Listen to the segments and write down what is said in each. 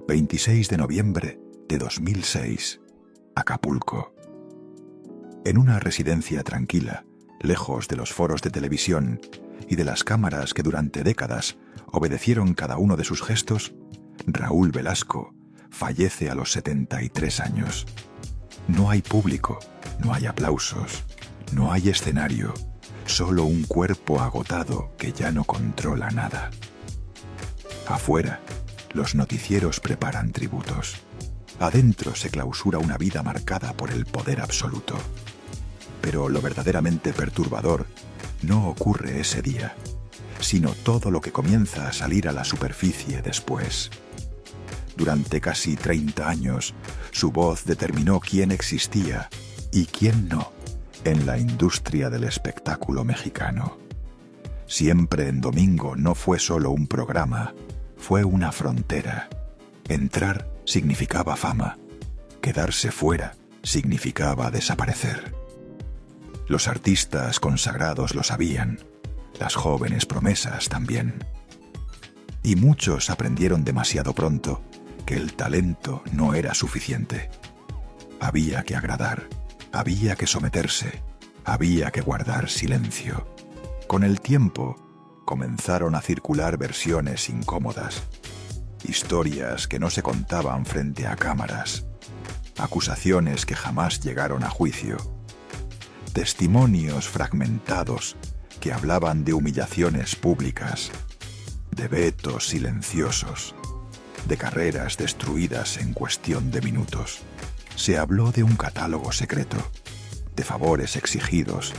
26 de noviembre de 2006, Acapulco. En una residencia tranquila, lejos de los foros de televisión y de las cámaras que durante décadas obedecieron cada uno de sus gestos, Raúl Velasco fallece a los 73 años. No hay público, no hay aplausos, no hay escenario, solo un cuerpo agotado que ya no controla nada. Afuera, los noticieros preparan tributos. Adentro se clausura una vida marcada por el poder absoluto. Pero lo verdaderamente perturbador no ocurre ese día, sino todo lo que comienza a salir a la superficie después. Durante casi 30 años, su voz determinó quién existía y quién no en la industria del espectáculo mexicano. Siempre en domingo no fue solo un programa, fue una frontera. Entrar significaba fama, quedarse fuera significaba desaparecer. Los artistas consagrados lo sabían, las jóvenes promesas también. Y muchos aprendieron demasiado pronto que el talento no era suficiente. Había que agradar, había que someterse, había que guardar silencio. Con el tiempo, comenzaron a circular versiones incómodas, historias que no se contaban frente a cámaras, acusaciones que jamás llegaron a juicio, testimonios fragmentados que hablaban de humillaciones públicas, de vetos silenciosos, de carreras destruidas en cuestión de minutos. Se habló de un catálogo secreto, de favores exigidos,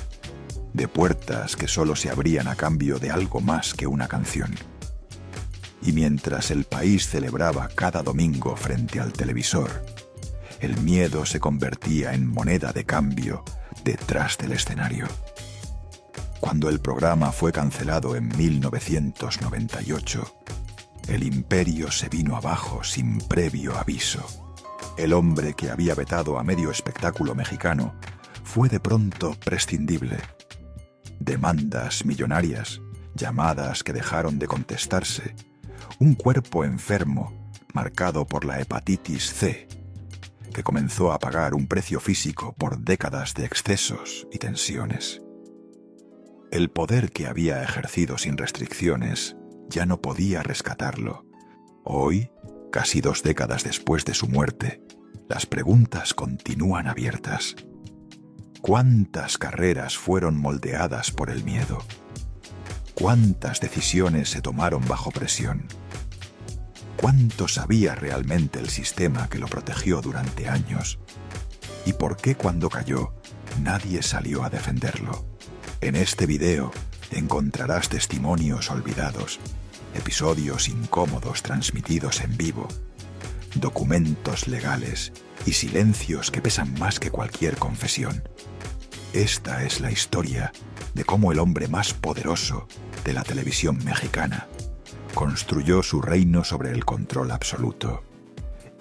de puertas que solo se abrían a cambio de algo más que una canción. Y mientras el país celebraba cada domingo frente al televisor, el miedo se convertía en moneda de cambio detrás del escenario. Cuando el programa fue cancelado en 1998, el imperio se vino abajo sin previo aviso. El hombre que había vetado a medio espectáculo mexicano fue de pronto prescindible. Demandas millonarias, llamadas que dejaron de contestarse, un cuerpo enfermo marcado por la hepatitis C, que comenzó a pagar un precio físico por décadas de excesos y tensiones. El poder que había ejercido sin restricciones ya no podía rescatarlo. Hoy, casi 2 décadas después de su muerte, las preguntas continúan abiertas. ¿Cuántas carreras fueron moldeadas por el miedo? ¿Cuántas decisiones se tomaron bajo presión? ¿Cuánto sabía realmente el sistema que lo protegió durante años? ¿Y por qué cuando cayó nadie salió a defenderlo? En este video encontrarás testimonios olvidados, episodios incómodos transmitidos en vivo, documentos legales y silencios que pesan más que cualquier confesión. Esta es la historia de cómo el hombre más poderoso de la televisión mexicana construyó su reino sobre el control absoluto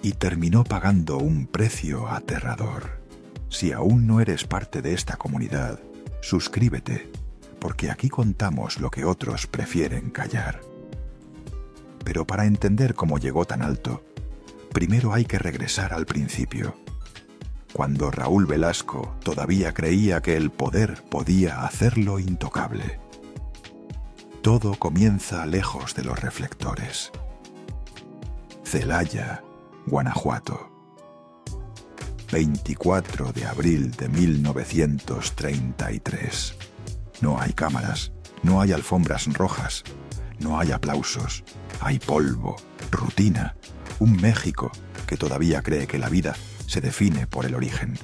y terminó pagando un precio aterrador. Si aún no eres parte de esta comunidad, suscríbete, porque aquí contamos lo que otros prefieren callar. Pero para entender cómo llegó tan alto, primero hay que regresar al principio, cuando Raúl Velasco todavía creía que el poder podía hacerlo intocable. Todo comienza lejos de los reflectores. Celaya, Guanajuato. 24 de abril de 1933. No hay cámaras, no hay alfombras rojas, no hay aplausos, hay polvo, rutina, un México que todavía cree que la vida se define por el origen.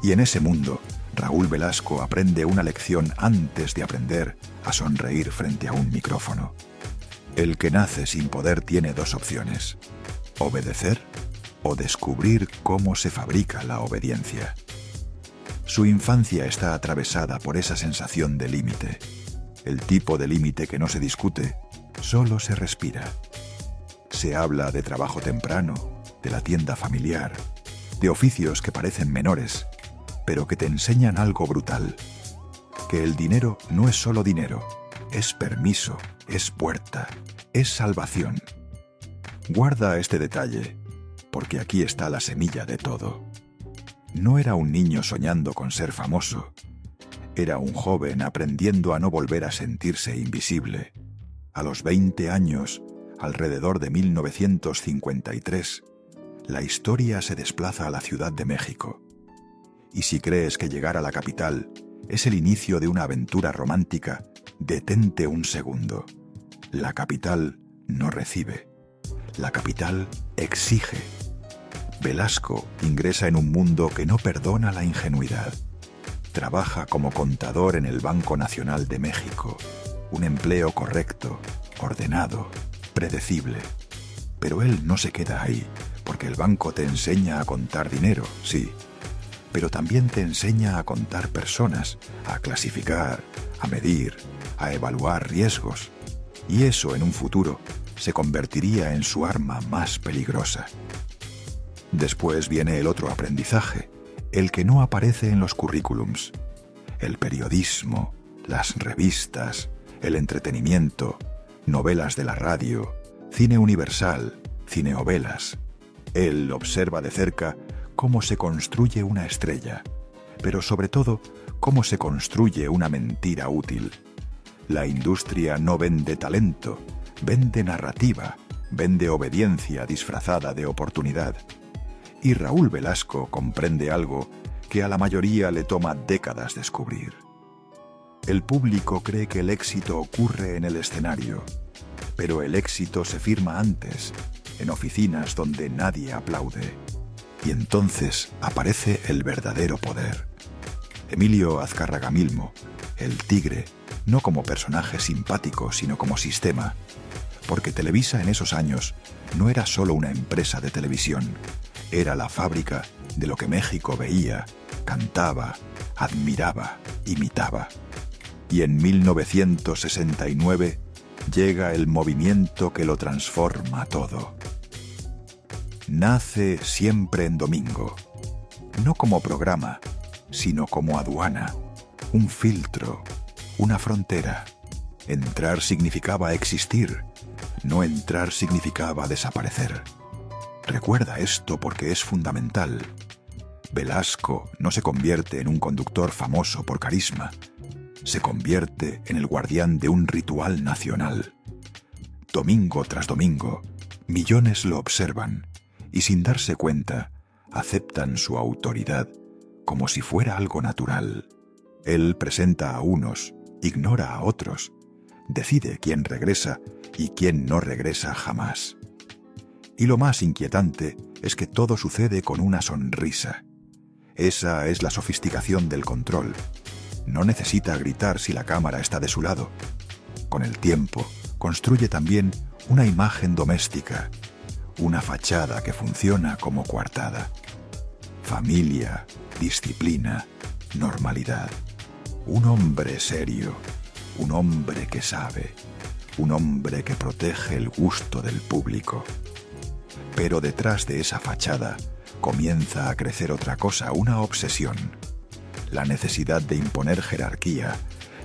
Y en ese mundo, Raúl Velasco aprende una lección antes de aprender a sonreír frente a un micrófono. El que nace sin poder tiene 2 opciones: obedecer o descubrir cómo se fabrica la obediencia. Su infancia está atravesada por esa sensación de límite, el tipo de límite que no se discute, solo se respira. Se habla de trabajo temprano, de la tienda familiar, de oficios que parecen menores, pero que te enseñan algo brutal: que el dinero no es solo dinero, es permiso, es puerta, es salvación. Guarda este detalle, porque aquí está la semilla de todo. No era un niño soñando con ser famoso. Era un joven aprendiendo a no volver a sentirse invisible. A los 20 años, alrededor de 1953, la historia se desplaza a la Ciudad de México. Y si crees que llegar a la capital es el inicio de una aventura romántica, detente un segundo. La capital no recibe. La capital exige. Velasco ingresa en un mundo que no perdona la ingenuidad. Trabaja como contador en el Banco Nacional de México. Un empleo correcto, ordenado, predecible. Pero él no se queda ahí, porque el banco te enseña a contar dinero, sí, pero también te enseña a contar personas, a clasificar, a medir, a evaluar riesgos. Y eso en un futuro se convertiría en su arma más peligrosa. Después viene el otro aprendizaje, el que no aparece en los currículums. El periodismo, las revistas, el entretenimiento, novelas de la radio, cine universal, cineovelas. Él observa de cerca cómo se construye una estrella, pero sobre todo cómo se construye una mentira útil. La industria no vende talento, vende narrativa, vende obediencia disfrazada de oportunidad. Y Raúl Velasco comprende algo que a la mayoría le toma décadas descubrir. El público cree que el éxito ocurre en el escenario, pero el éxito se firma antes, en oficinas donde nadie aplaude. Y entonces aparece el verdadero poder. Emilio Azcárraga Milmo, el Tigre, no como personaje simpático, sino como sistema, porque Televisa en esos años no era solo una empresa de televisión, era la fábrica de lo que México veía, cantaba, admiraba, imitaba. Y en 1969 llega el movimiento que lo transforma todo. Nace Siempre en Domingo, no como programa, sino como aduana, un filtro, una frontera. Entrar significaba existir, no entrar significaba desaparecer. Recuerda esto porque es fundamental. Velasco no se convierte en un conductor famoso por carisma, se convierte en el guardián de un ritual nacional. Domingo tras domingo, millones lo observan y sin darse cuenta, aceptan su autoridad como si fuera algo natural. Él presenta a unos, ignora a otros, decide quién regresa y quién no regresa jamás. Y lo más inquietante es que todo sucede con una sonrisa. Esa es la sofisticación del control. No necesita gritar si la cámara está de su lado. Con el tiempo, construye también una imagen doméstica, una fachada que funciona como coartada. Familia, disciplina, normalidad. Un hombre serio, un hombre que sabe, un hombre que protege el gusto del público. Pero detrás de esa fachada comienza a crecer otra cosa, una obsesión. La necesidad de imponer jerarquía,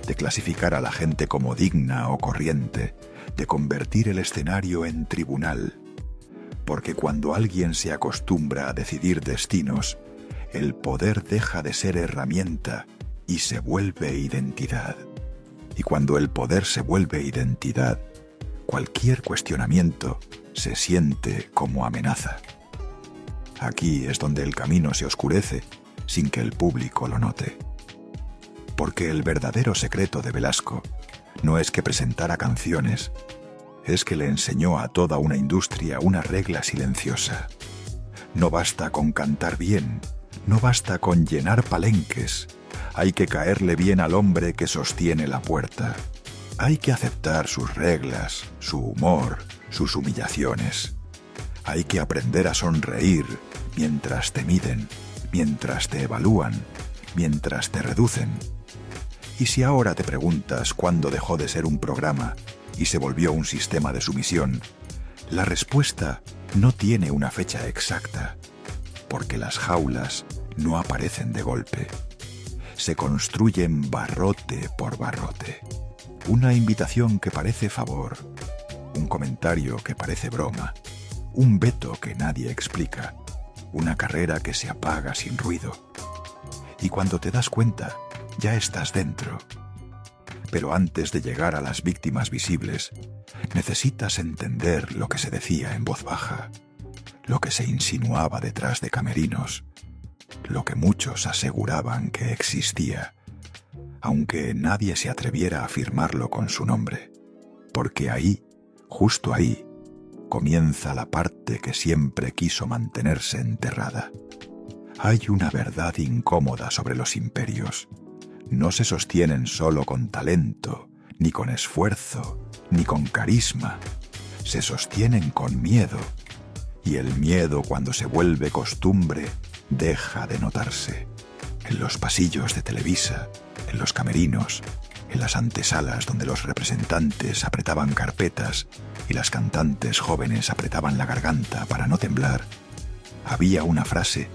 de clasificar a la gente como digna o corriente, de convertir el escenario en tribunal. Porque cuando alguien se acostumbra a decidir destinos, el poder deja de ser herramienta y se vuelve identidad. Y cuando el poder se vuelve identidad, cualquier cuestionamiento se siente como amenaza. Aquí es donde el camino se oscurece sin que el público lo note. Porque el verdadero secreto de Velasco no es que presentara canciones, es que le enseñó a toda una industria una regla silenciosa. No basta con cantar bien, no basta con llenar palenques, hay que caerle bien al hombre que sostiene la puerta. Hay que aceptar sus reglas, su humor, sus humillaciones. Hay que aprender a sonreír mientras te miden, mientras te evalúan, mientras te reducen. Y si ahora te preguntas cuándo dejó de ser un programa y se volvió un sistema de sumisión, la respuesta no tiene una fecha exacta, porque las jaulas no aparecen de golpe. Se construyen barrote por barrote. Una invitación que parece favor, un comentario que parece broma, un veto que nadie explica, una carrera que se apaga sin ruido. Y cuando te das cuenta, ya estás dentro. Pero antes de llegar a las víctimas visibles, necesitas entender lo que se decía en voz baja, lo que se insinuaba detrás de camerinos, lo que muchos aseguraban que existía, aunque nadie se atreviera a afirmarlo con su nombre, porque ahí, justo ahí, comienza la parte que siempre quiso mantenerse enterrada. Hay una verdad incómoda sobre los imperios. No se sostienen solo con talento, ni con esfuerzo, ni con carisma. Se sostienen con miedo. Y el miedo, cuando se vuelve costumbre, deja de notarse. En los pasillos de Televisa, en los camerinos, en las antesalas donde los representantes apretaban carpetas y las cantantes jóvenes apretaban la garganta para no temblar, había una frase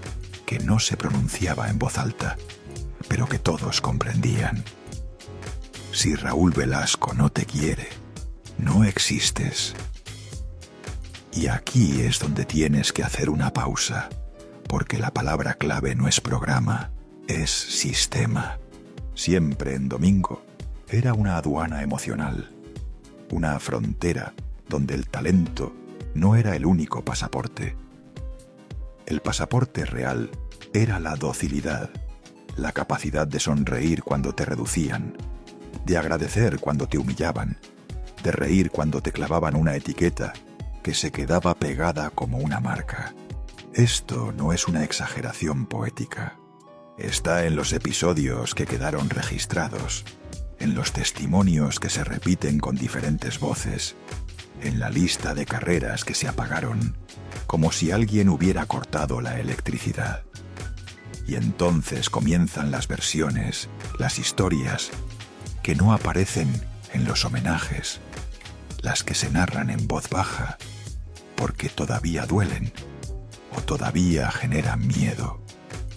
que no se pronunciaba en voz alta, pero que todos comprendían. Si Raúl Velasco no te quiere, no existes. Y aquí es donde tienes que hacer una pausa, porque la palabra clave no es programa, es sistema. Siempre en domingo era una aduana emocional, una frontera donde el talento no era el único pasaporte. El pasaporte real era la docilidad, la capacidad de sonreír cuando te reducían, de agradecer cuando te humillaban, de reír cuando te clavaban una etiqueta que se quedaba pegada como una marca. Esto no es una exageración poética. Está en los episodios que quedaron registrados, en los testimonios que se repiten con diferentes voces, en la lista de carreras que se apagaron, como si alguien hubiera cortado la electricidad. Y entonces comienzan las versiones, las historias, que no aparecen en los homenajes, las que se narran en voz baja, porque todavía duelen o todavía generan miedo.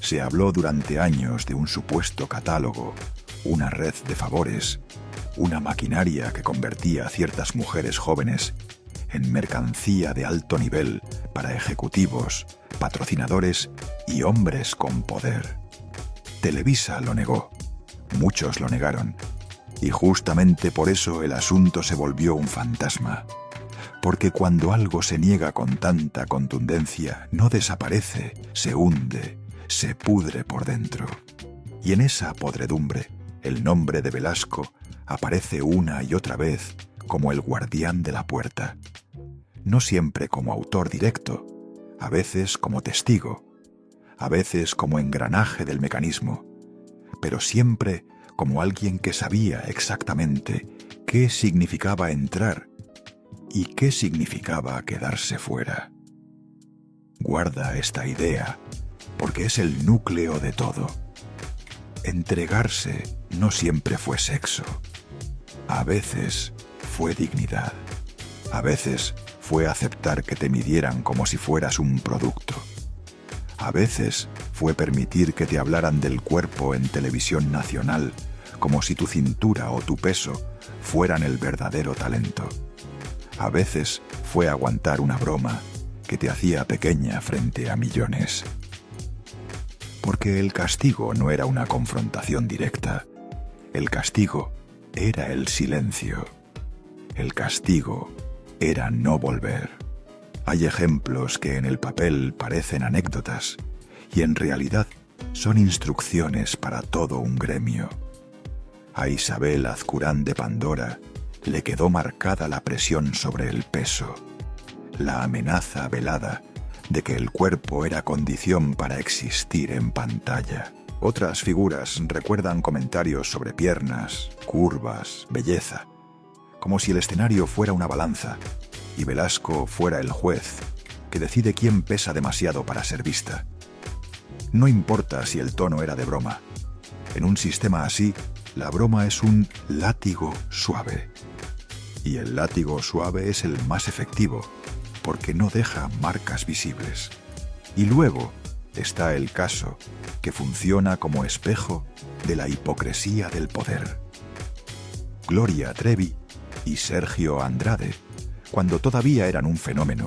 Se habló durante años de un supuesto catálogo, una red de favores, una maquinaria que convertía a ciertas mujeres jóvenes en mercancía de alto nivel para ejecutivos, patrocinadores y hombres con poder. Televisa lo negó, muchos lo negaron, y justamente por eso el asunto se volvió un fantasma. Porque cuando algo se niega con tanta contundencia, no desaparece, se hunde, se pudre por dentro. Y en esa podredumbre, el nombre de Velasco aparece una y otra vez como el guardián de la puerta. No siempre como autor directo, a veces como testigo, a veces como engranaje del mecanismo, pero siempre como alguien que sabía exactamente qué significaba entrar y qué significaba quedarse fuera. Guarda esta idea, porque es el núcleo de todo. Entregarse no siempre fue sexo. A veces fue dignidad. A veces fue aceptar que te midieran como si fueras un producto. A veces fue permitir que te hablaran del cuerpo en televisión nacional como si tu cintura o tu peso fueran el verdadero talento. A veces fue aguantar una broma que te hacía pequeña frente a millones. Porque el castigo no era una confrontación directa. El castigo era el silencio. El castigo era no volver. Hay ejemplos que en el papel parecen anécdotas y en realidad son instrucciones para todo un gremio. A Isabel Azcurán de Pandora le quedó marcada la presión sobre el peso, la amenaza velada de que el cuerpo era condición para existir en pantalla. Otras figuras recuerdan comentarios sobre piernas, curvas, belleza, como si el escenario fuera una balanza y Velasco fuera el juez que decide quién pesa demasiado para ser vista. No importa si el tono era de broma. En un sistema así, la broma es un látigo suave. Y el látigo suave es el más efectivo, porque no deja marcas visibles. Y luego está el caso, que funciona como espejo de la hipocresía del poder. Gloria Trevi y Sergio Andrade, cuando todavía eran un fenómeno,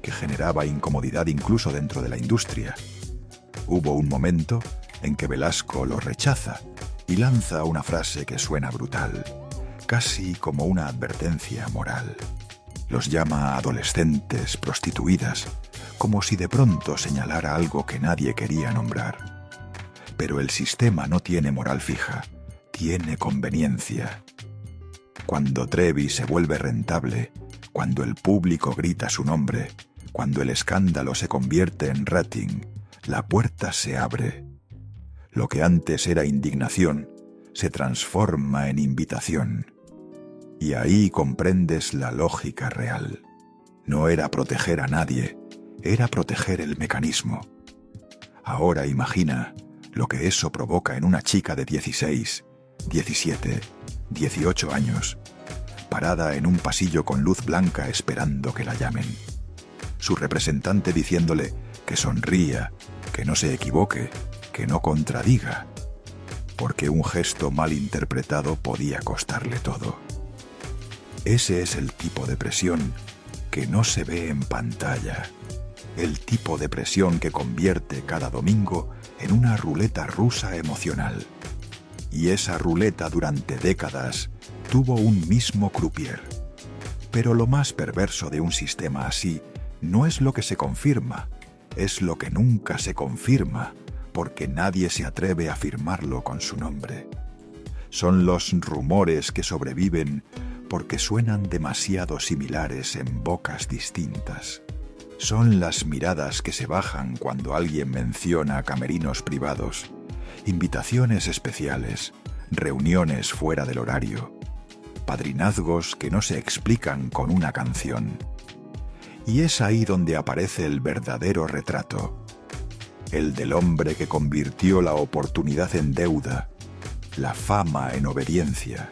que generaba incomodidad incluso dentro de la industria. Hubo un momento en que Velasco lo rechaza y lanza una frase que suena brutal, casi como una advertencia moral. Los llama adolescentes prostituidas, como si de pronto señalara algo que nadie quería nombrar. Pero el sistema no tiene moral fija, tiene conveniencia. Cuando Trevi se vuelve rentable, cuando el público grita su nombre, cuando el escándalo se convierte en rating, la puerta se abre. Lo que antes era indignación se transforma en invitación. Y ahí comprendes la lógica real. No era proteger a nadie, era proteger el mecanismo. Ahora imagina lo que eso provoca en una chica de 16, 17, 18 años, parada en un pasillo con luz blanca esperando que la llamen. Su representante diciéndole que sonría, que no se equivoque, que no contradiga, porque un gesto mal interpretado podía costarle todo. Ese es el tipo de presión que no se ve en pantalla, el tipo de presión que convierte cada domingo en una ruleta rusa emocional. Y esa ruleta durante décadas tuvo un mismo croupier. Pero lo más perverso de un sistema así no es lo que se confirma, es lo que nunca se confirma, porque nadie se atreve a firmarlo con su nombre. Son los rumores que sobreviven porque suenan demasiado similares en bocas distintas. Son las miradas que se bajan cuando alguien menciona camerinos privados, invitaciones especiales, reuniones fuera del horario, padrinazgos que no se explican con una canción. Y es ahí donde aparece el verdadero retrato, el del hombre que convirtió la oportunidad en deuda, la fama en obediencia,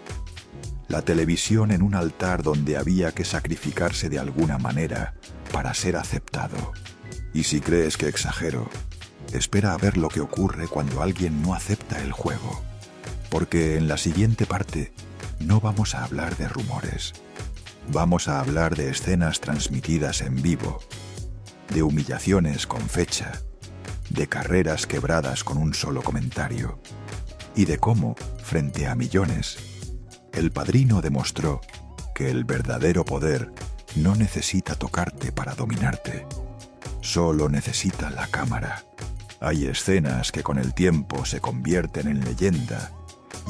la televisión en un altar donde había que sacrificarse de alguna manera para ser aceptado. Y si crees que exagero, espera a ver lo que ocurre cuando alguien no acepta el juego, porque en la siguiente parte no vamos a hablar de rumores, vamos a hablar de escenas transmitidas en vivo, de humillaciones con fecha, de carreras quebradas con un solo comentario, y de cómo, frente a millones, El Padrino demostró que el verdadero poder no necesita tocarte para dominarte, solo necesita la cámara. Hay escenas que con el tiempo se convierten en leyenda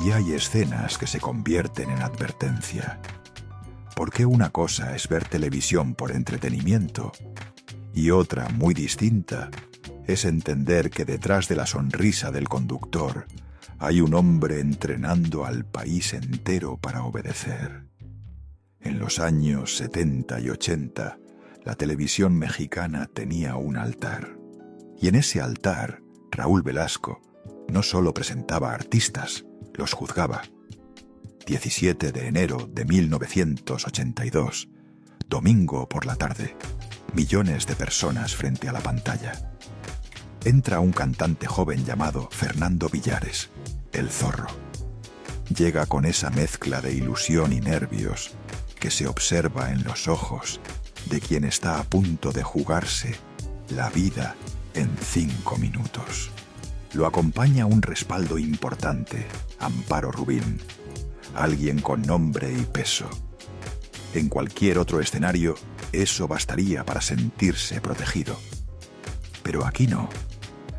y hay escenas que se convierten en advertencia. Porque una cosa es ver televisión por entretenimiento y otra muy distinta es entender que detrás de la sonrisa del conductor hay un hombre entrenando al país entero para obedecer. En los años 70 y 80, la televisión mexicana tenía un altar. Y en ese altar, Raúl Velasco no solo presentaba artistas, los juzgaba. 17 de enero de 1982, domingo por la tarde, millones de personas frente a la pantalla. Entra un cantante joven llamado Fernando Villares, el Zorro. Llega con esa mezcla de ilusión y nervios que se observa en los ojos de quien está a punto de jugarse la vida en 5 minutos. Lo acompaña un respaldo importante, Amparo Rubín, alguien con nombre y peso. En cualquier otro escenario, eso bastaría para sentirse protegido. Pero aquí no.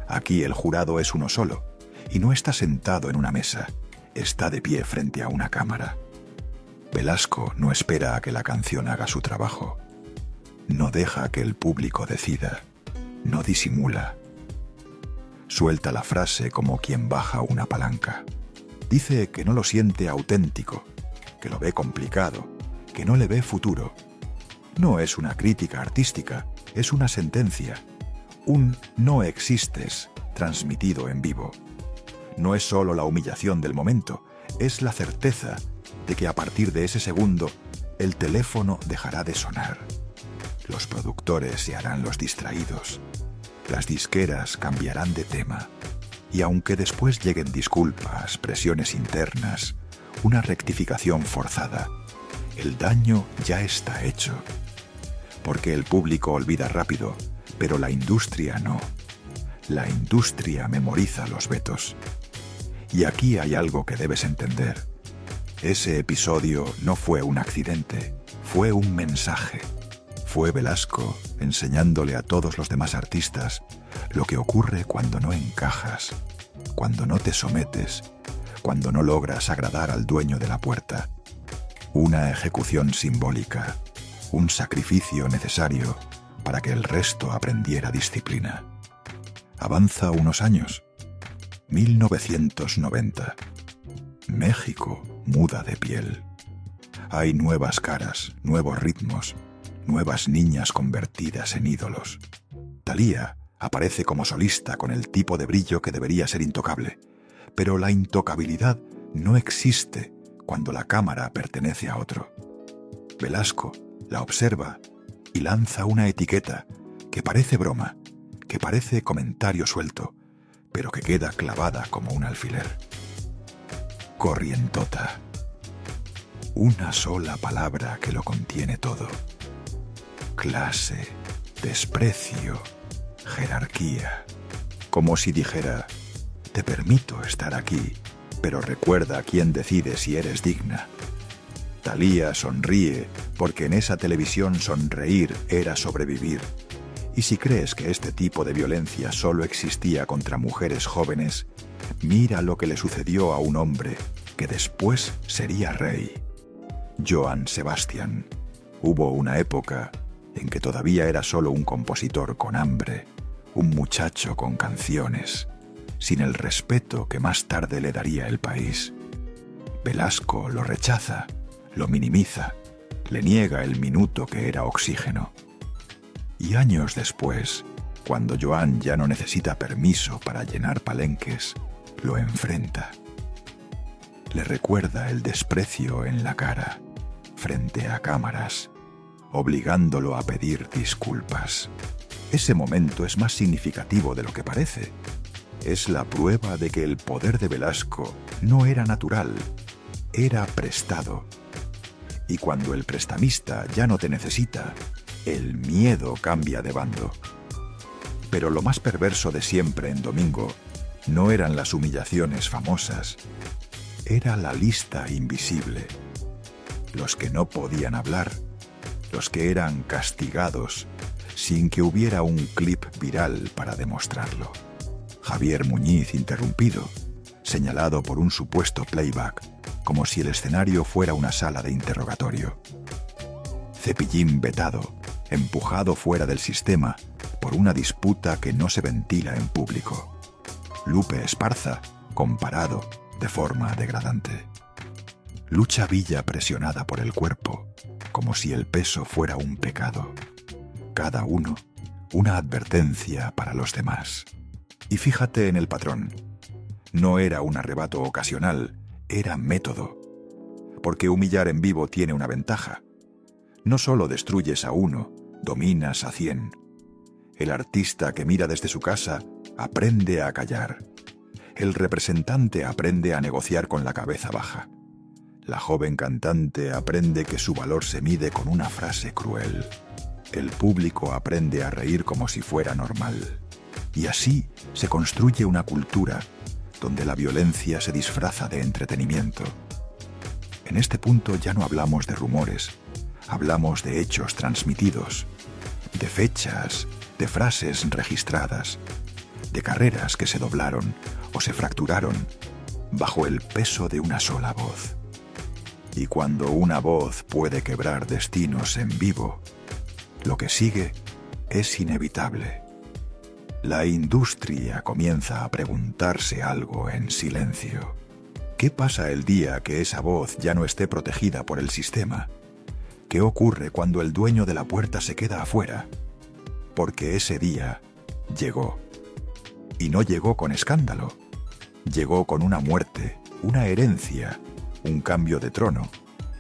Aquí el jurado es uno solo, y no está sentado en una mesa, está de pie frente a una cámara. Velasco no espera a que la canción haga su trabajo. No deja que el público decida. No disimula. Suelta la frase como quien baja una palanca. Dice que no lo siente auténtico, que lo ve complicado, que no le ve futuro. No es una crítica artística, es una sentencia. Un no existes transmitido en vivo. No es solo la humillación del momento, es la certeza de que a partir de ese segundo el teléfono dejará de sonar. Los productores se harán los distraídos. Las disqueras cambiarán de tema. Y aunque después lleguen disculpas, presiones internas, una rectificación forzada, el daño ya está hecho. Porque el público olvida rápido, pero la industria no. La industria memoriza los vetos. Y aquí hay algo que debes entender. Ese episodio no fue un accidente, fue un mensaje. Fue Velasco enseñándole a todos los demás artistas lo que ocurre cuando no encajas, cuando no te sometes, cuando no logras agradar al dueño de la puerta. Una ejecución simbólica, un sacrificio necesario para que el resto aprendiera disciplina. Avanza unos años. 1990. México muda de piel. Hay nuevas caras, nuevos ritmos, nuevas niñas convertidas en ídolos. Thalía aparece como solista con el tipo de brillo que debería ser intocable, pero la intocabilidad no existe cuando la cámara pertenece a otro. Velasco la observa y lanza una etiqueta que parece broma, que parece comentario suelto, pero que queda clavada como un alfiler. Corrientota. Una sola palabra que lo contiene todo. Clase, desprecio, jerarquía. Como si dijera, te permito estar aquí, pero recuerda quién decide si eres digna. Thalía sonríe porque en esa televisión sonreír era sobrevivir. Y si crees que este tipo de violencia solo existía contra mujeres jóvenes, mira lo que le sucedió a un hombre que después sería rey. Johann Sebastian. Hubo una época en que todavía era solo un compositor con hambre, un muchacho con canciones, sin el respeto que más tarde le daría el país. Velasco lo rechaza, lo minimiza, le niega el minuto que era oxígeno. Y años después, cuando Joan ya no necesita permiso para llenar palenques, lo enfrenta. Le recuerda el desprecio en la cara, frente a cámaras, obligándolo a pedir disculpas. Ese momento es más significativo de lo que parece. Es la prueba de que el poder de Velasco no era natural, era prestado. Y cuando el prestamista ya no te necesita, el miedo cambia de bando. Pero lo más perverso de siempre en Domingo no eran las humillaciones famosas, era la lista invisible. Los que no podían hablar, los que eran castigados sin que hubiera un clip viral para demostrarlo. Javier Muñiz interrumpido, señalado por un supuesto playback, como si el escenario fuera una sala de interrogatorio. Cepillín vetado, empujado fuera del sistema por una disputa que no se ventila en público. Lupe Esparza, comparado de forma degradante. Lucha Villa presionada por el cuerpo, como si el peso fuera un pecado. Cada uno, una advertencia para los demás. Y fíjate en el patrón. No era un arrebato ocasional, era método. Porque humillar en vivo tiene una ventaja. No solo destruyes a uno, dominas a 100. El artista que mira desde su casa aprende a callar. El representante aprende a negociar con la cabeza baja. La joven cantante aprende que su valor se mide con una frase cruel. El público aprende a reír como si fuera normal. Y así se construye una cultura donde la violencia se disfraza de entretenimiento. En este punto ya no hablamos de rumores, hablamos de hechos transmitidos, de fechas, de frases registradas, de carreras que se doblaron o se fracturaron bajo el peso de una sola voz. Y cuando una voz puede quebrar destinos en vivo, lo que sigue es inevitable. La industria comienza a preguntarse algo en silencio. ¿Qué pasa el día que esa voz ya no esté protegida por el sistema? ¿Qué ocurre cuando el dueño de la puerta se queda afuera? Porque ese día llegó. Y no llegó con escándalo. Llegó con una muerte, una herencia, un cambio de trono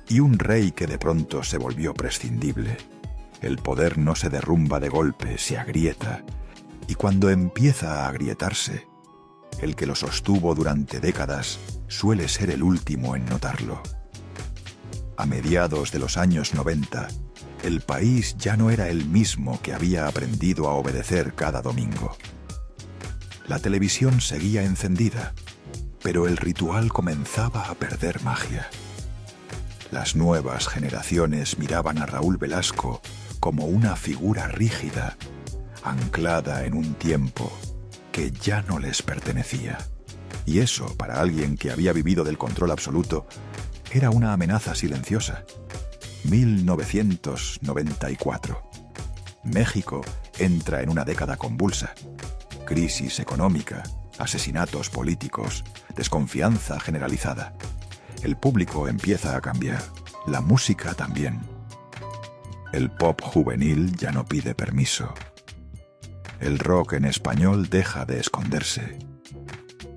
y un rey que de pronto se volvió prescindible. El poder no se derrumba de golpe, se agrieta. Y cuando empieza a agrietarse, el que lo sostuvo durante décadas suele ser el último en notarlo. A mediados de los años 90, El país ya no era el mismo que había aprendido a obedecer cada domingo. La televisión seguía encendida, pero el ritual comenzaba a perder magia. Las nuevas generaciones miraban a Raúl Velasco como una figura rígida, anclada en un tiempo que ya no les pertenecía. Y eso, para alguien que había vivido del control absoluto, era una amenaza silenciosa. 1994. México entra en una década convulsa. Crisis económica, asesinatos políticos, desconfianza generalizada. El público empieza a cambiar, la música también. El pop juvenil ya no pide permiso. El rock en español deja de esconderse.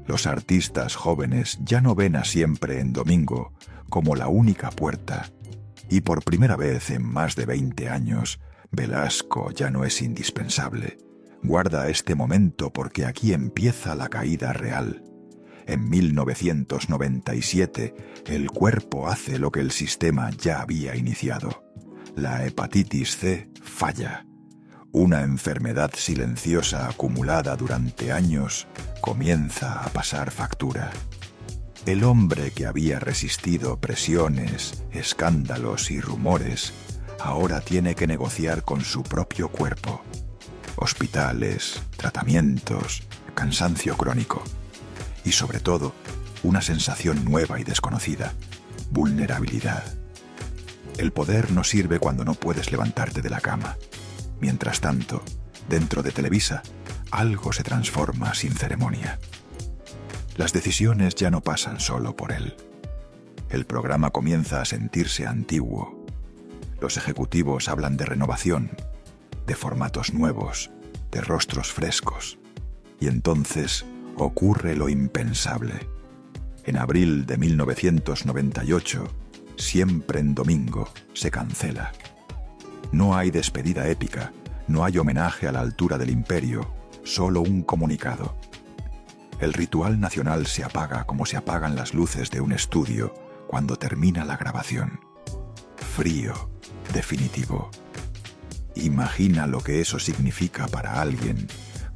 Los artistas jóvenes ya no ven a Siempre en Domingo como la única puerta. Y por primera vez en más de 20 años, Velasco ya no es indispensable. Guarda este momento porque aquí empieza la caída real. En 1997, el cuerpo hace lo que el sistema ya había iniciado. La hepatitis C falla. Una enfermedad silenciosa acumulada durante años comienza a pasar factura. El hombre que había resistido presiones, escándalos y rumores, ahora tiene que negociar con su propio cuerpo. Hospitales, tratamientos, cansancio crónico y, sobre todo, una sensación nueva y desconocida: vulnerabilidad. El poder no sirve cuando no puedes levantarte de la cama. Mientras tanto, dentro de Televisa, algo se transforma sin ceremonia. Las decisiones ya no pasan solo por él. El programa comienza a sentirse antiguo. Los ejecutivos hablan de renovación, de formatos nuevos, de rostros frescos. Y entonces ocurre lo impensable. En abril de 1998, Siempre en Domingo se cancela. No hay despedida épica, no hay homenaje a la altura del imperio, solo un comunicado. El ritual nacional se apaga como se apagan las luces de un estudio cuando termina la grabación. Frío, definitivo. Imagina lo que eso significa para alguien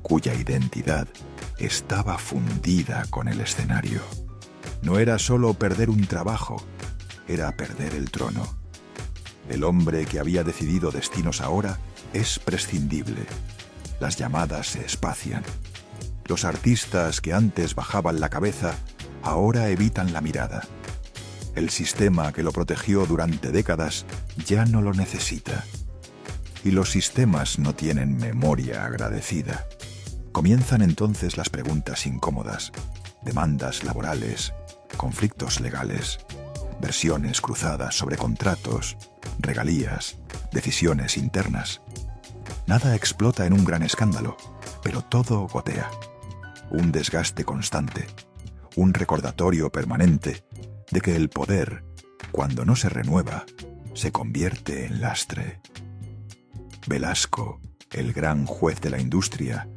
cuya identidad estaba fundida con el escenario. No era solo perder un trabajo, era perder el trono. El hombre que había decidido destinos ahora es prescindible. Las llamadas se espacian. Los artistas que antes bajaban la cabeza ahora evitan la mirada. El sistema que lo protegió durante décadas ya no lo necesita. Y los sistemas no tienen memoria agradecida. Comienzan entonces las preguntas incómodas: demandas laborales, conflictos legales, versiones cruzadas sobre contratos, regalías, decisiones internas. Nada explota en un gran escándalo, pero todo gotea. Un desgaste constante, un recordatorio permanente de que el poder, cuando no se renueva, se convierte en lastre. Velasco, el gran juez de la industria,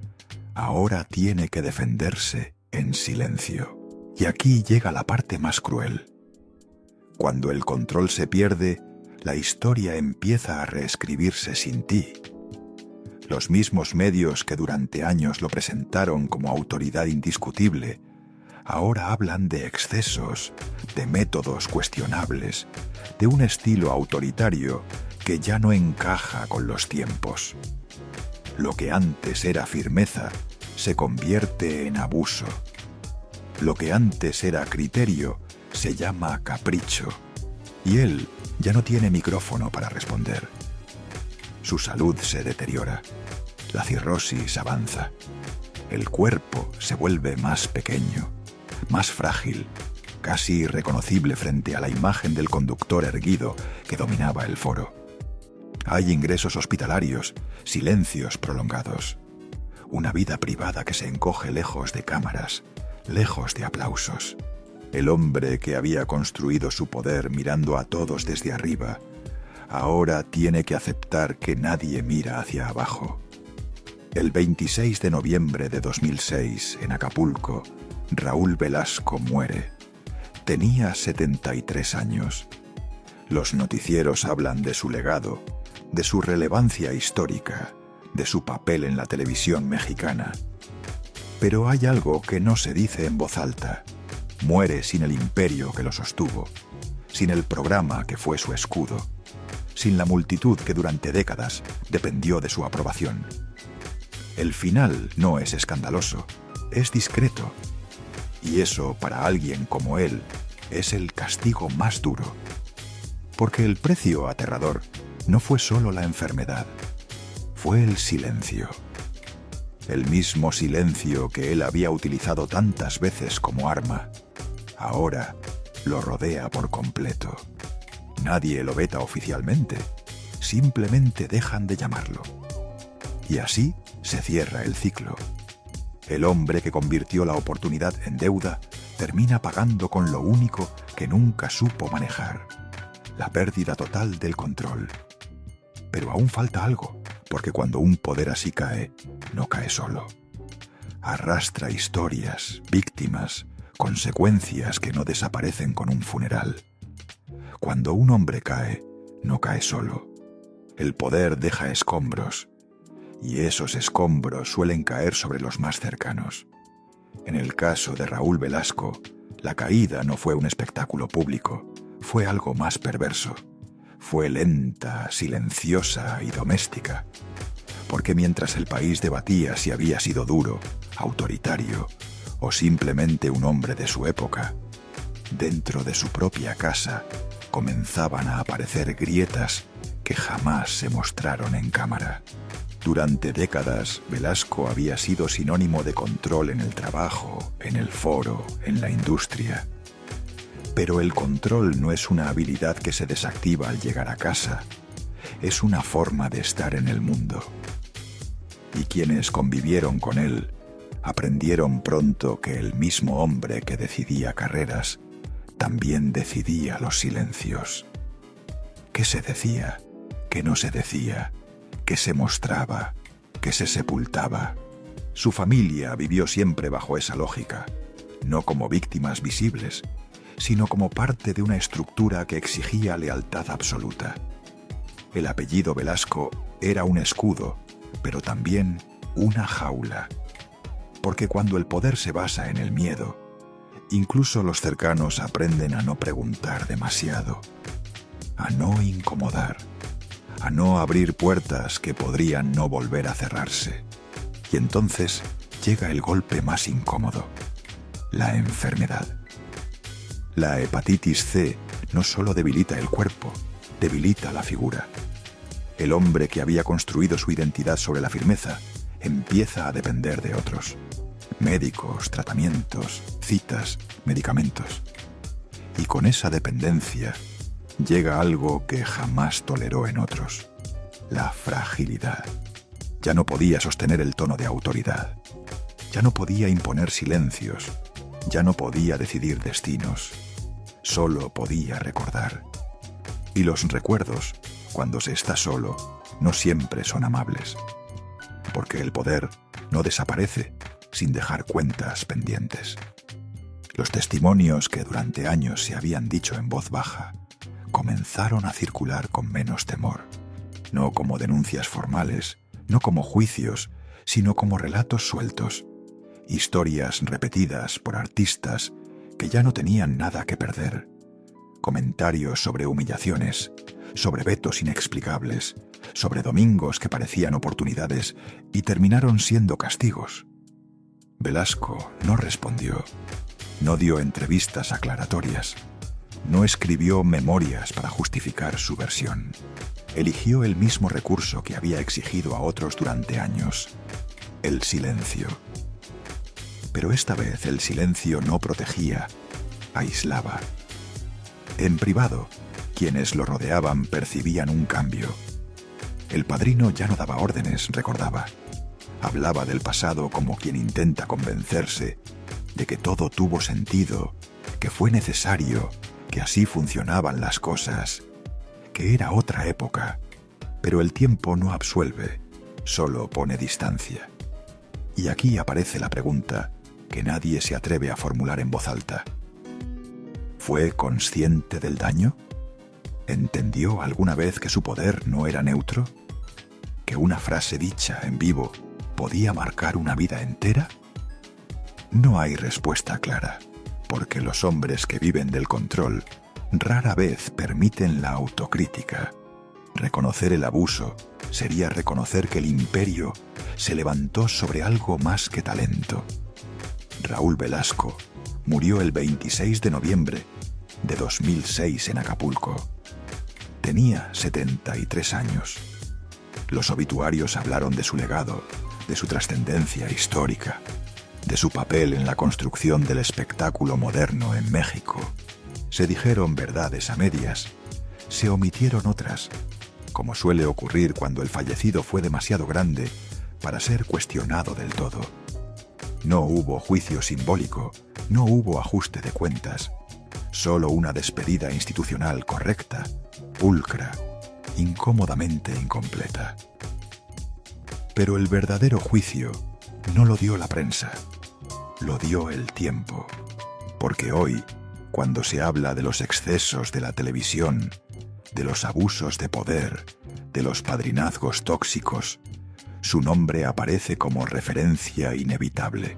ahora tiene que defenderse en silencio. Y aquí llega la parte más cruel. Cuando el control se pierde, la historia empieza a reescribirse sin ti. Los mismos medios que durante años lo presentaron como autoridad indiscutible, ahora hablan de excesos, de métodos cuestionables, de un estilo autoritario que ya no encaja con los tiempos. Lo que antes era firmeza se convierte en abuso. Lo que antes era criterio se llama capricho. Y él ya no tiene micrófono para responder. Su salud se deteriora. La cirrosis avanza. El cuerpo se vuelve más pequeño, más frágil, casi irreconocible frente a la imagen del conductor erguido que dominaba el foro. Hay ingresos hospitalarios, silencios prolongados. Una vida privada que se encoge lejos de cámaras, lejos de aplausos. El hombre que había construido su poder mirando a todos desde arriba, ahora tiene que aceptar que nadie mira hacia abajo. El 26 de noviembre de 2006, en Acapulco, Raúl Velasco muere. Tenía 73 años. Los noticieros hablan de su legado, de su relevancia histórica, de su papel en la televisión mexicana. Pero hay algo que no se dice en voz alta. Muere sin el imperio que lo sostuvo, sin el programa que fue su escudo, sin la multitud que durante décadas dependió de su aprobación. El final no es escandaloso, es discreto. Y eso, para alguien como él, es el castigo más duro. Porque el precio aterrador no fue solo la enfermedad, fue el silencio. El mismo silencio que él había utilizado tantas veces como arma, ahora lo rodea por completo. Nadie lo veta oficialmente, simplemente dejan de llamarlo. Y así se cierra el ciclo. El hombre que convirtió la oportunidad en deuda termina pagando con lo único que nunca supo manejar: la pérdida total del control. Pero aún falta algo, porque cuando un poder así cae, no cae solo. Arrastra historias, víctimas, consecuencias que no desaparecen con un funeral. Cuando un hombre cae, no cae solo. El poder deja escombros, y esos escombros suelen caer sobre los más cercanos. En el caso de Raúl Velasco, la caída no fue un espectáculo público, fue algo más perverso. Fue lenta, silenciosa y doméstica. Porque mientras el país debatía si había sido duro, autoritario o simplemente un hombre de su época, dentro de su propia casa comenzaban a aparecer grietas que jamás se mostraron en cámara. Durante décadas, Velasco había sido sinónimo de control en el trabajo, en el foro, en la industria. Pero el control no es una habilidad que se desactiva al llegar a casa, es una forma de estar en el mundo. Y quienes convivieron con él aprendieron pronto que el mismo hombre que decidía carreras también decidía los silencios. ¿Qué se decía? ¿Qué no se decía? ¿Qué se mostraba? ¿Qué se sepultaba? Su familia vivió siempre bajo esa lógica, no como víctimas visibles, sino como parte de una estructura que exigía lealtad absoluta. El apellido Velasco era un escudo, pero también una jaula. Porque cuando el poder se basa en el miedo, incluso los cercanos aprenden a no preguntar demasiado, a no incomodar, a no abrir puertas que podrían no volver a cerrarse. Y entonces llega el golpe más incómodo: la enfermedad. La hepatitis C no solo debilita el cuerpo, debilita la figura. El hombre que había construido su identidad sobre la firmeza empieza a depender de otros. Médicos, tratamientos, citas, medicamentos. Y con esa dependencia llega algo que jamás toleró en otros: la fragilidad. Ya no podía sostener el tono de autoridad. Ya no podía imponer silencios. Ya no podía decidir destinos. Solo podía recordar. Y los recuerdos, cuando se está solo, no siempre son amables. Porque el poder no desaparece sin dejar cuentas pendientes. Los testimonios que durante años se habían dicho en voz baja comenzaron a circular con menos temor. No como denuncias formales, no como juicios, sino como relatos sueltos. Historias repetidas por artistas que ya no tenían nada que perder. Comentarios sobre humillaciones, sobre vetos inexplicables, sobre domingos que parecían oportunidades y terminaron siendo castigos. Velasco no respondió, no dio entrevistas aclaratorias, no escribió memorias para justificar su versión. Eligió el mismo recurso que había exigido a otros durante años: el silencio. Pero esta vez el silencio no protegía, aislaba. En privado, quienes lo rodeaban percibían un cambio. El padrino ya no daba órdenes, recordaba. Hablaba del pasado como quien intenta convencerse de que todo tuvo sentido, que fue necesario, que así funcionaban las cosas, que era otra época. Pero el tiempo no absuelve, solo pone distancia. Y aquí aparece la pregunta que nadie se atreve a formular en voz alta: ¿fue consciente del daño? ¿Entendió alguna vez que su poder no era neutro? ¿Que una frase dicha en vivo podía marcar una vida entera? No hay respuesta clara, porque los hombres que viven del control rara vez permiten la autocrítica. Reconocer el abuso sería reconocer que el imperio se levantó sobre algo más que talento. Raúl Velasco murió el 26 de noviembre de 2006 en Acapulco. Tenía 73 años. Los obituarios hablaron de su legado, de su trascendencia histórica, de su papel en la construcción del espectáculo moderno en México. Se dijeron verdades a medias, se omitieron otras, como suele ocurrir cuando el fallecido fue demasiado grande para ser cuestionado del todo. No hubo juicio simbólico, no hubo ajuste de cuentas, solo una despedida institucional correcta, pulcra, incómodamente incompleta. Pero el verdadero juicio no lo dio la prensa, lo dio el tiempo, porque hoy, cuando se habla de los excesos de la televisión, de los abusos de poder, de los padrinazgos tóxicos, su nombre aparece como referencia inevitable.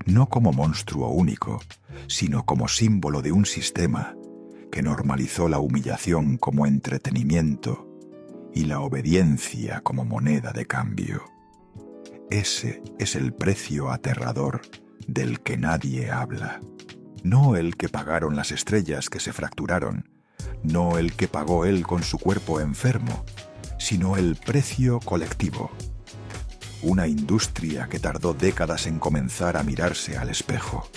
No como monstruo único, sino como símbolo de un sistema que normalizó la humillación como entretenimiento y la obediencia como moneda de cambio. Ese es el precio aterrador del que nadie habla. No el que pagaron las estrellas que se fracturaron, no el que pagó él con su cuerpo enfermo, sino el precio colectivo. Una industria que tardó décadas en comenzar a mirarse al espejo.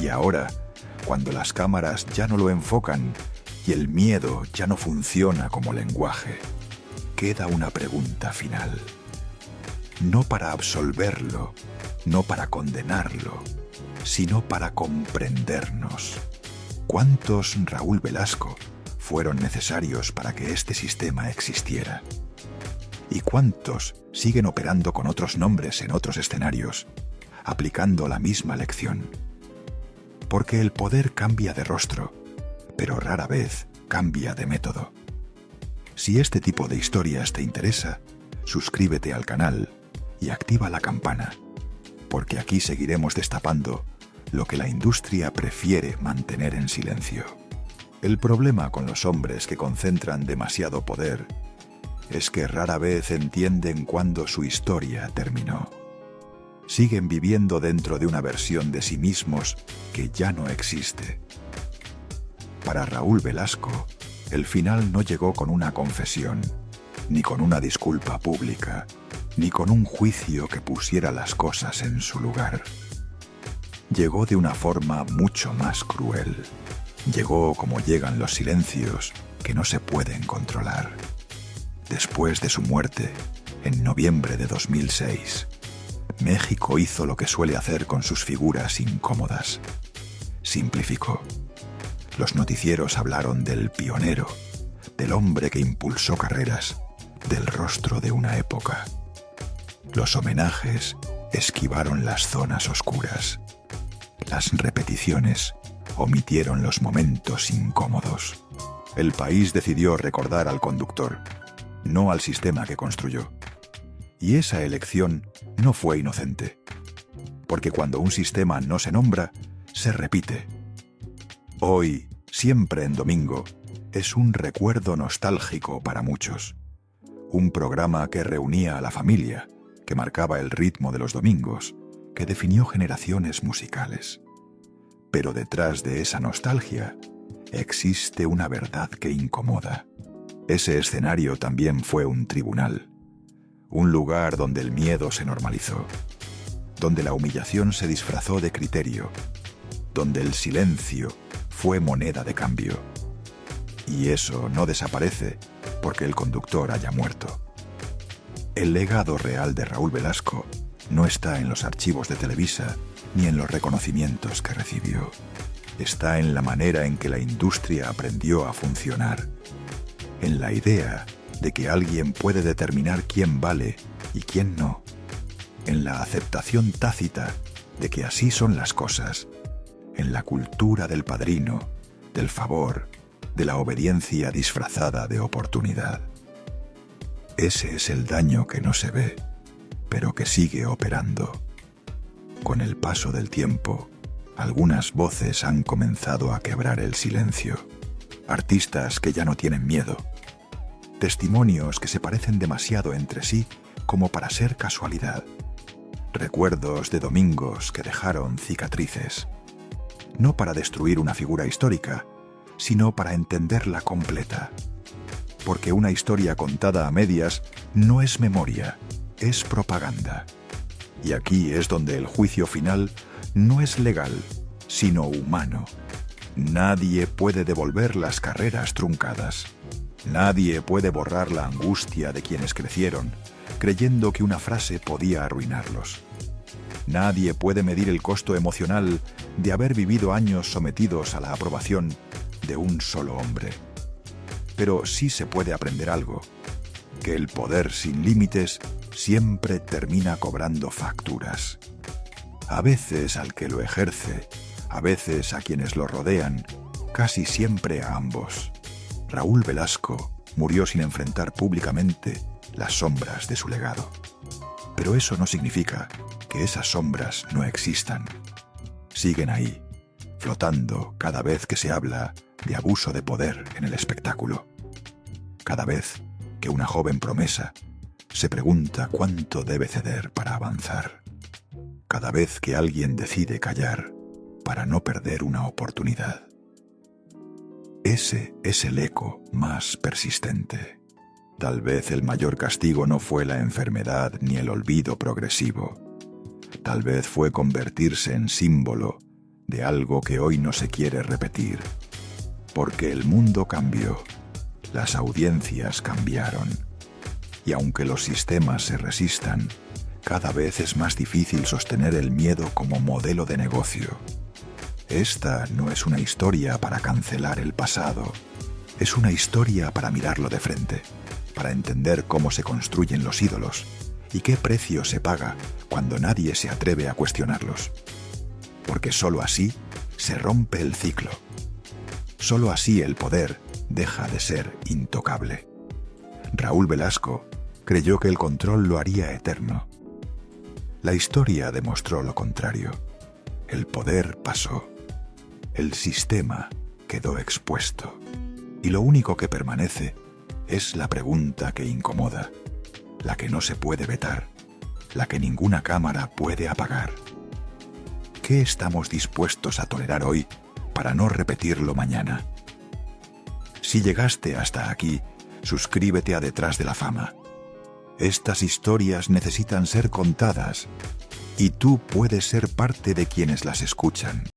Y ahora, cuando las cámaras ya no lo enfocan y el miedo ya no funciona como lenguaje, queda una pregunta final. No para absolverlo, no para condenarlo, sino para comprendernos. ¿Cuántos Raúl Velasco fueron necesarios para que este sistema existiera? ¿Y cuántos siguen operando con otros nombres en otros escenarios, aplicando la misma lección? Porque el poder cambia de rostro, pero rara vez cambia de método. Si este tipo de historias te interesa, suscríbete al canal y activa la campana, porque aquí seguiremos destapando lo que la industria prefiere mantener en silencio. El problema con los hombres que concentran demasiado poder es que rara vez entienden cuándo su historia terminó. Siguen viviendo dentro de una versión de sí mismos que ya no existe. Para Raúl Velasco, el final no llegó con una confesión, ni con una disculpa pública, ni con un juicio que pusiera las cosas en su lugar. Llegó de una forma mucho más cruel. Llegó como llegan los silencios que no se pueden controlar. Después de su muerte, en noviembre de 2006, México hizo lo que suele hacer con sus figuras incómodas. Simplificó. Los noticieros hablaron del pionero, del hombre que impulsó carreras, del rostro de una época. Los homenajes esquivaron las zonas oscuras. Las repeticiones omitieron los momentos incómodos. El país decidió recordar al conductor, no al sistema que construyó. Y esa elección no fue inocente, porque cuando un sistema no se nombra, se repite. Hoy, siempre en domingo, es un recuerdo nostálgico para muchos. Un programa que reunía a la familia, que marcaba el ritmo de los domingos, que definió generaciones musicales. Pero detrás de esa nostalgia existe una verdad que incomoda. Ese escenario también fue un tribunal, un lugar donde el miedo se normalizó, donde la humillación se disfrazó de criterio, donde el silencio fue moneda de cambio. Y eso no desaparece porque el conductor haya muerto. El legado real de Raúl Velasco no está en los archivos de Televisa ni en los reconocimientos que recibió. Está en la manera en que la industria aprendió a funcionar, en la idea de que alguien puede determinar quién vale y quién no, en la aceptación tácita de que así son las cosas, en la cultura del padrino, del favor, de la obediencia disfrazada de oportunidad. Ese es el daño que no se ve, pero que sigue operando. Con el paso del tiempo, algunas voces han comenzado a quebrar el silencio. Artistas que ya no tienen miedo. Testimonios que se parecen demasiado entre sí como para ser casualidad. Recuerdos de domingos que dejaron cicatrices. No para destruir una figura histórica, sino para entenderla completa. Porque una historia contada a medias no es memoria, es propaganda. Y aquí es donde el juicio final no es legal, sino humano. Nadie puede devolver las carreras truncadas. Nadie puede borrar la angustia de quienes crecieron, creyendo que una frase podía arruinarlos. Nadie puede medir el costo emocional de haber vivido años sometidos a la aprobación de un solo hombre. Pero sí se puede aprender algo, que el poder sin límites siempre termina cobrando facturas. A veces al que lo ejerce, a veces a quienes lo rodean, casi siempre a ambos. Raúl Velasco murió sin enfrentar públicamente las sombras de su legado. Pero eso no significa que esas sombras no existan. Siguen ahí, flotando cada vez que se habla de abuso de poder en el espectáculo. Cada vez que una joven promesa se pregunta cuánto debe ceder para avanzar. Cada vez que alguien decide callar para no perder una oportunidad. Ese es el eco más persistente. Tal vez el mayor castigo no fue la enfermedad ni el olvido progresivo. Tal vez fue convertirse en símbolo de algo que hoy no se quiere repetir. Porque el mundo cambió, las audiencias cambiaron. Y aunque los sistemas se resistan, cada vez es más difícil sostener el miedo como modelo de negocio. Esta no es una historia para cancelar el pasado. Es una historia para mirarlo de frente, para entender cómo se construyen los ídolos y qué precio se paga cuando nadie se atreve a cuestionarlos. Porque sólo así se rompe el ciclo. Sólo así el poder deja de ser intocable. Raúl Velasco creyó que el control lo haría eterno. La historia demostró lo contrario. El poder pasó. El sistema quedó expuesto. Y lo único que permanece es la pregunta que incomoda, la que no se puede vetar, la que ninguna cámara puede apagar. ¿Qué estamos dispuestos a tolerar hoy para no repetirlo mañana? Si llegaste hasta aquí, suscríbete a Detrás de la Fama. Estas historias necesitan ser contadas y tú puedes ser parte de quienes las escuchan.